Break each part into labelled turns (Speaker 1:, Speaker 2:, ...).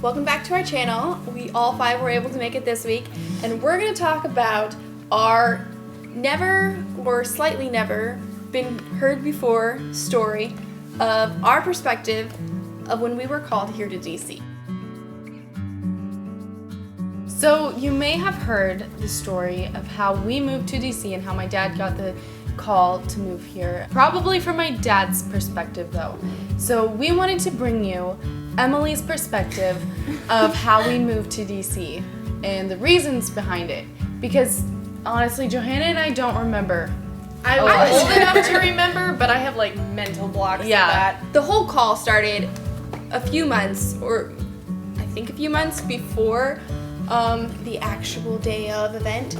Speaker 1: Welcome back to our channel. We all 5 were able to make it this week, and we're going to talk about our never or slightly never been heard before story of our perspective of when we were called here to DC.
Speaker 2: So you may have heard the story of how we moved to DC and how my dad got the call to move here. Probably from my dad's perspective though. So we wanted to bring you Emily's perspective of how we moved to DC and the reasons behind it. Because honestly, Johanna and I don't remember.
Speaker 3: I'm old enough to remember, but I have like mental blocks of that.
Speaker 1: The whole call started a few months, or I think a few months before the actual day of event,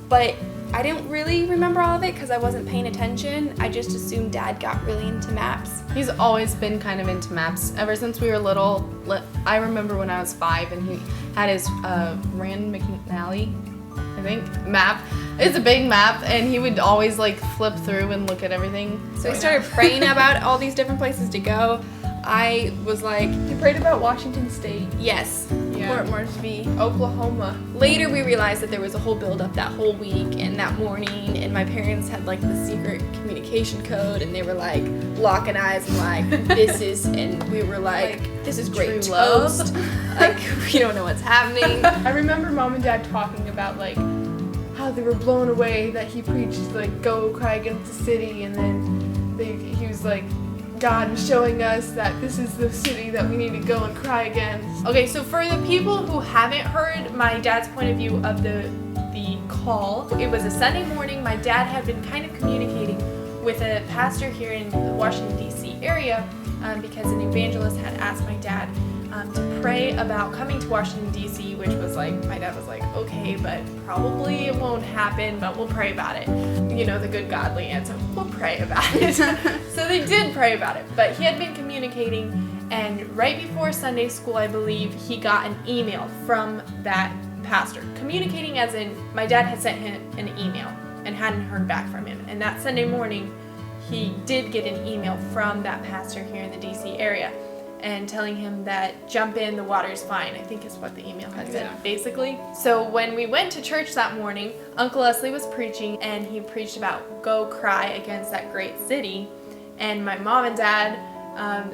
Speaker 1: but I didn't really remember all of it because I wasn't paying attention. I just assumed Dad got really into maps.
Speaker 2: He's always been kind of into maps ever since we were little. I remember when I was 5 and he had his Rand McNally, I think, map. It's a big map, and he would always like flip through and look at everything.
Speaker 1: So I started praying about all these different places to go. I was like,
Speaker 3: You prayed about Washington State,
Speaker 1: yes, Fort Moresby.
Speaker 3: Oklahoma.
Speaker 1: Later we realized that there was a whole build-up that whole week and that morning, and my parents had like the secret communication code, and they were like locking eyes and like, this is, and we were like this is great
Speaker 2: true love.
Speaker 1: toast. Like, we don't know what's happening.
Speaker 3: I remember Mom and Dad talking about like how they were blown away that he preached like go cry against the city, and then he was like, God is showing us that this is the city that we need to go and cry against. Okay, so for the people who haven't heard my dad's point of view of the call, it was a Sunday morning. My dad had been kind of communicating with a pastor here in the Washington, D.C. area because an evangelist had asked my dad to pray about coming to Washington, D.C., which was like, my dad was like, okay, but probably it won't happen, but we'll pray about it. You know, the good godly answer, we'll pray about it. So they did pray about it, but he had been communicating, and right before Sunday school, I believe, he got an email from that pastor, communicating as in, my dad had sent him an email and hadn't heard back from him, and that Sunday morning, he did get an email from that pastor here in the D.C. area, and telling him that jump in, the water's fine, I think is what the email had said, basically. So when we went to church that morning, Uncle Leslie was preaching, and he preached about go cry against that great city. And my mom and dad,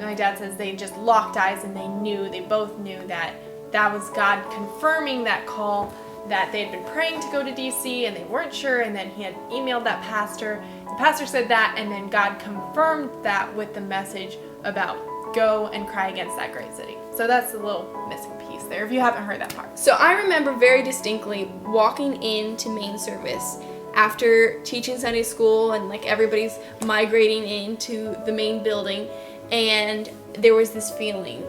Speaker 3: my dad says they just locked eyes, and they both knew that that was God confirming that call, that they had been praying to go to DC and they weren't sure, and then he had emailed that pastor. The pastor said that, and then God confirmed that with the message about go and cry against that great city. So that's a little missing piece there, if you haven't heard that part.
Speaker 1: So I remember very distinctly walking into main service after teaching Sunday school, and like everybody's migrating into the main building, and there was this feeling,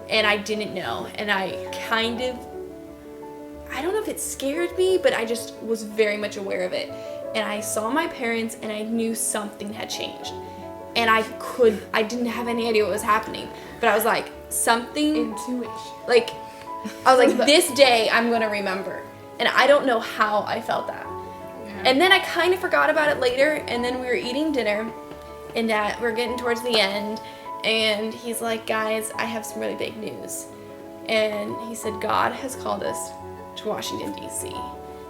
Speaker 1: and I didn't know, and I don't know if it scared me, but I just was very much aware of it. And I saw my parents, and I knew something had changed. And I didn't have any idea what was happening, but I was like, something,
Speaker 3: Intuition.
Speaker 1: like, I was like, this day I'm gonna remember. And I don't know how I felt that.
Speaker 3: Yeah.
Speaker 1: And then I kind of forgot about it later, and then we were eating dinner, and we're getting towards the end, and he's like, guys, I have some really big news. And he said, God has called us to Washington, D.C.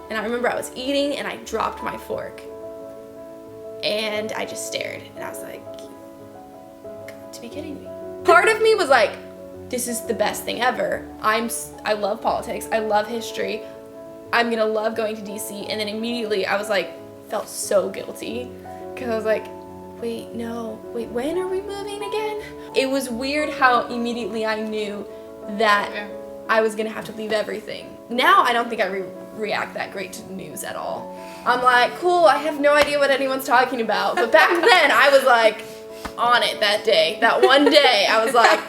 Speaker 1: And I remember I was eating, and I dropped my fork. And I just stared, and I was like, got to be kidding me. Part of me was like, this is the best thing ever. I love politics. I love history. I'm gonna love going to DC. And then immediately I was like, felt so guilty, because I was like, wait, when are we moving again? It was weird how immediately I knew that I was gonna have to leave everything. Now I don't think I react that great to the news at all. I'm like, cool, I have no idea what anyone's talking about. But back then, I was like on it that day. That one day, I was like,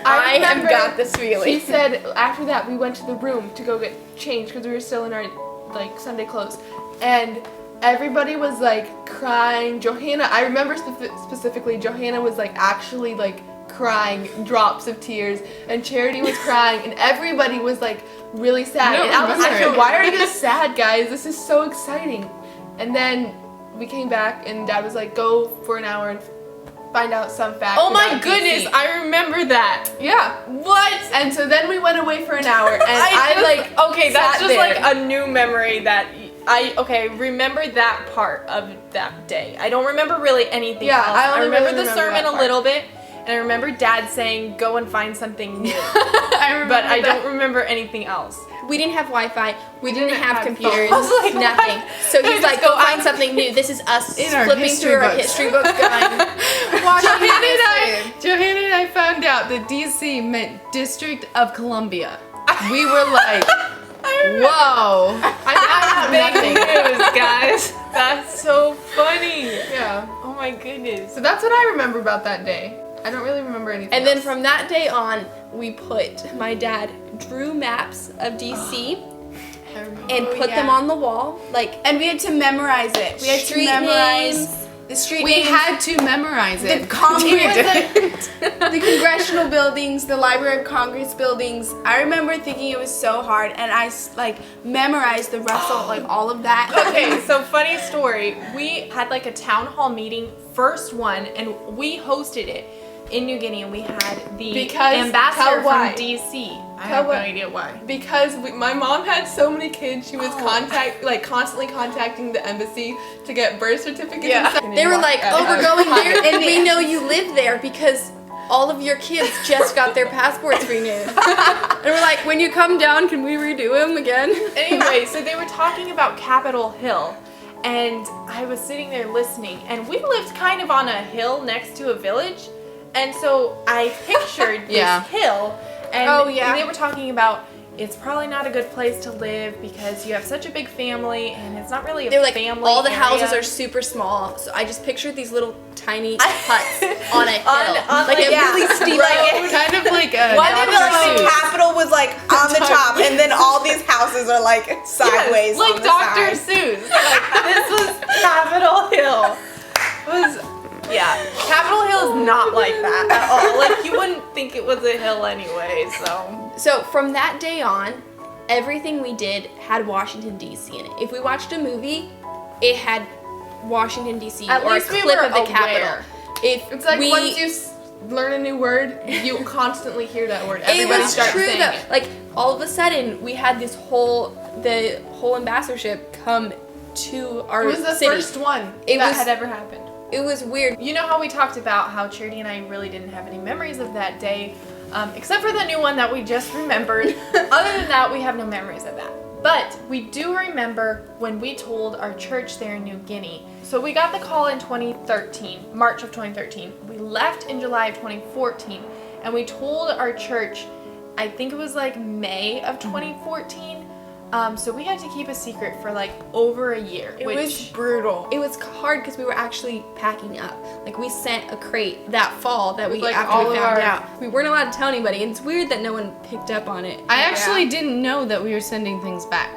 Speaker 1: I have got this feeling.
Speaker 3: He said after that we went to the room to go get changed because we were still in our like Sunday clothes, and everybody was like crying. Johanna, I remember specifically, Johanna was like actually like crying drops of tears, and Charity was crying, and everybody was like really sad. And I was like, why are you sad, guys? This is so exciting. And then we came back, and Dad was like, go for an hour and find out some fact.
Speaker 2: Oh my
Speaker 3: about
Speaker 2: goodness,
Speaker 3: DC.
Speaker 2: I remember that.
Speaker 3: Yeah.
Speaker 2: What?
Speaker 3: And so then we went away for an hour, and I like
Speaker 2: okay, that's
Speaker 3: sat
Speaker 2: just
Speaker 3: there.
Speaker 2: like a new memory that remember that part of that day. I don't remember really anything
Speaker 3: Yeah,
Speaker 2: else.
Speaker 3: I only
Speaker 2: remember
Speaker 3: really
Speaker 2: the
Speaker 3: remember
Speaker 2: sermon
Speaker 3: that
Speaker 2: a
Speaker 3: part.
Speaker 2: little bit, and I remember Dad saying, "Go and find something new."
Speaker 3: I remember
Speaker 2: But I
Speaker 3: that.
Speaker 2: don't remember anything else.
Speaker 1: We didn't have Wi-Fi. We didn't have
Speaker 3: have
Speaker 1: computers.
Speaker 3: phones.
Speaker 2: I was like,
Speaker 1: nothing.
Speaker 2: what?
Speaker 1: So
Speaker 2: I
Speaker 1: he's
Speaker 2: just
Speaker 1: like,
Speaker 2: go
Speaker 1: go find
Speaker 2: out.
Speaker 1: something new. This is us
Speaker 4: In our
Speaker 1: flipping
Speaker 4: history
Speaker 1: through our
Speaker 4: books.
Speaker 1: history books going,
Speaker 4: Johanna and I found out that DC meant District of Columbia. We were like, whoa.
Speaker 3: I
Speaker 2: Big
Speaker 3: have nothing.
Speaker 2: news, guys. That's so funny.
Speaker 3: Yeah.
Speaker 2: Oh my goodness.
Speaker 3: So that's what I remember about that day. I don't really remember anything.
Speaker 1: And then
Speaker 3: else.
Speaker 1: from that day on, my dad drew maps of DC and put them on the wall. Like,
Speaker 5: And we had to memorize it. We had to
Speaker 1: street
Speaker 5: memorize
Speaker 1: names.
Speaker 5: the street
Speaker 4: We
Speaker 5: names,
Speaker 4: had to memorize it.
Speaker 5: the Congress, the congressional buildings, the Library of Congress buildings. I remember thinking it was so hard, and I like memorized the rest of like all of that.
Speaker 2: Okay, so funny story. We had like a town hall meeting, first one, and we hosted it in New Guinea, and we had the
Speaker 3: Because-
Speaker 2: ambassador
Speaker 3: tell why.
Speaker 2: from DC. I
Speaker 3: Tell
Speaker 2: have no
Speaker 3: what-
Speaker 2: idea why.
Speaker 3: because my mom had so many kids, she was constantly contacting the embassy to get birth certificates.
Speaker 2: Yeah.
Speaker 3: And stuff.
Speaker 1: They were like, oh, we're going there, and we know you live there because all of your kids just got their passports renewed. And we're like, when you come down, can we redo them again?
Speaker 2: Anyway, so they were talking about Capitol Hill, and I was sitting there listening, and we lived kind of on a hill next to a village, and so I pictured
Speaker 4: Yeah.
Speaker 2: this hill, and
Speaker 5: Oh, yeah.
Speaker 2: they were talking about it's probably not a good place to live because you have such a big family, and it's not really a
Speaker 1: They're like,
Speaker 2: family
Speaker 1: all the
Speaker 2: area.
Speaker 1: houses are super small, so I just pictured these little tiny huts on a hill,
Speaker 2: on
Speaker 1: like a
Speaker 5: yeah.
Speaker 1: really steep road.
Speaker 4: Kind of like a
Speaker 5: Why did
Speaker 4: Dr.
Speaker 5: like the
Speaker 4: Seuss.
Speaker 5: Capitol was like on the top, and then all these houses are like sideways
Speaker 2: like
Speaker 5: on the
Speaker 2: Dr.
Speaker 5: side.
Speaker 2: Seuss. Like, this was Capitol Hill. Capitol Hill is not like that at all. Like, you wouldn't think it was a hill anyway, so.
Speaker 1: So from that day on, everything we did had Washington D.C. in it. If we watched a movie, it had Washington D.C.
Speaker 2: At
Speaker 1: or a
Speaker 2: least we
Speaker 1: clip
Speaker 2: were
Speaker 1: of the
Speaker 2: aware.
Speaker 1: Capitol. If
Speaker 3: It's like
Speaker 1: we,
Speaker 3: once you learn a new word, you constantly hear that word.
Speaker 1: it
Speaker 3: Everybody
Speaker 1: was
Speaker 3: starts
Speaker 1: true
Speaker 3: saying
Speaker 1: though.
Speaker 3: it.
Speaker 1: Like all of a sudden, we had the whole ambassadorship come to our
Speaker 3: It was the
Speaker 1: city.
Speaker 3: first one
Speaker 1: It
Speaker 3: that
Speaker 1: was-
Speaker 3: had ever happened.
Speaker 1: It was weird.
Speaker 2: You know how we talked about how Charity and I really didn't have any memories of that day, except for the new one that we just remembered. Other than that, we have no memories of that. But we do remember when we told our church there in New Guinea. So we got the call in 2013, March of 2013. We left in July of 2014, and we told our church, I think it was like May of 2014. So we had to keep a secret for like over a year.
Speaker 5: It
Speaker 2: which
Speaker 5: was brutal.
Speaker 1: It was hard because we were actually packing up. Like we sent a crate that fall that we
Speaker 3: like,
Speaker 1: after
Speaker 3: all
Speaker 1: we
Speaker 3: of
Speaker 1: found
Speaker 3: our-
Speaker 1: out. We weren't allowed to tell anybody, and it's weird that no one picked up on it.
Speaker 4: I actually didn't know that we were sending things back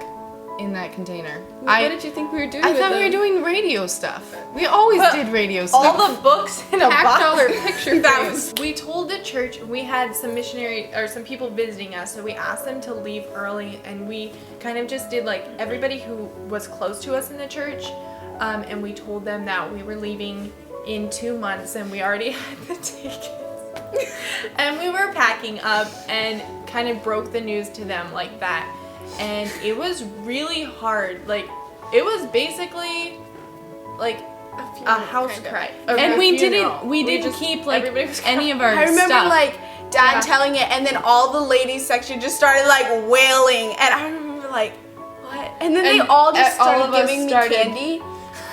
Speaker 4: in that container.
Speaker 1: What did you think we were doing?
Speaker 4: I
Speaker 1: with
Speaker 4: thought we
Speaker 1: them?
Speaker 4: were doing radio stuff. We always
Speaker 2: Put
Speaker 4: did radio stuff.
Speaker 2: all the books in a
Speaker 1: packed
Speaker 2: box.
Speaker 1: all our picture frames.
Speaker 2: We told the church we had some some people visiting us, so we asked them to leave early, and we kind of just did like everybody who was close to us in the church, and we told them that we were leaving in 2 months, and we already had the tickets, and we were packing up, and kind of broke the news to them like that, and it was really hard. Like it was basically like a house cry.
Speaker 4: and
Speaker 2: A
Speaker 4: we
Speaker 2: funeral.
Speaker 4: didn't
Speaker 2: just-
Speaker 4: keep like
Speaker 2: everybody was
Speaker 4: any of our
Speaker 5: I remember
Speaker 4: stuff.
Speaker 5: like Dad
Speaker 2: Yeah.
Speaker 5: telling it, and then all the ladies section just started like wailing, and I remember like what? And then they
Speaker 3: And
Speaker 5: all just
Speaker 3: all
Speaker 5: started
Speaker 3: of us
Speaker 5: giving me
Speaker 3: started-
Speaker 5: candy,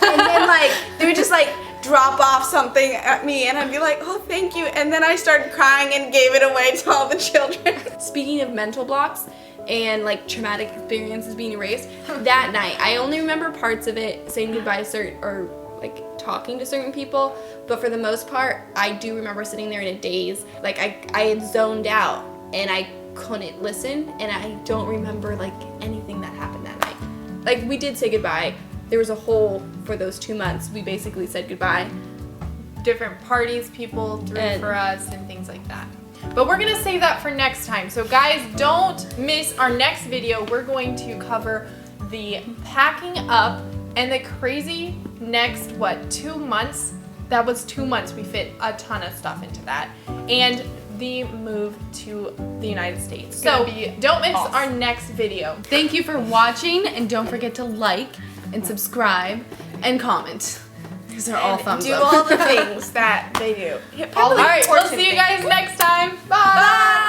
Speaker 5: and then like they would just like drop off something at me, and I'd be like, oh thank you, and then I started crying and gave it away to all the children.
Speaker 1: Speaking of mental blocks and like traumatic experiences being erased, that night I only remember parts of it, saying goodbye to or like talking to certain people, but for the most part, I do remember sitting there in a daze. Like I had zoned out and I couldn't listen, and I don't remember like anything that happened that night. Like we did say goodbye. There was a hole for those 2 months. We basically said goodbye.
Speaker 2: Different parties people threw
Speaker 1: And-
Speaker 2: for us and things like that. But we're gonna save that for next time. So guys, don't miss our next video. We're going to cover the packing up and the crazy next 2 months
Speaker 3: that was 2 months. We fit a ton of stuff into that. And the move to the United States. So
Speaker 5: Gonna be
Speaker 3: don't miss
Speaker 5: awesome.
Speaker 3: our next video.
Speaker 2: Thank you for watching, and don't forget to like and subscribe and comment. These are all thumbs
Speaker 5: do
Speaker 2: up.
Speaker 5: all the things that they do.
Speaker 3: All right, we'll see you guys next time. Bye.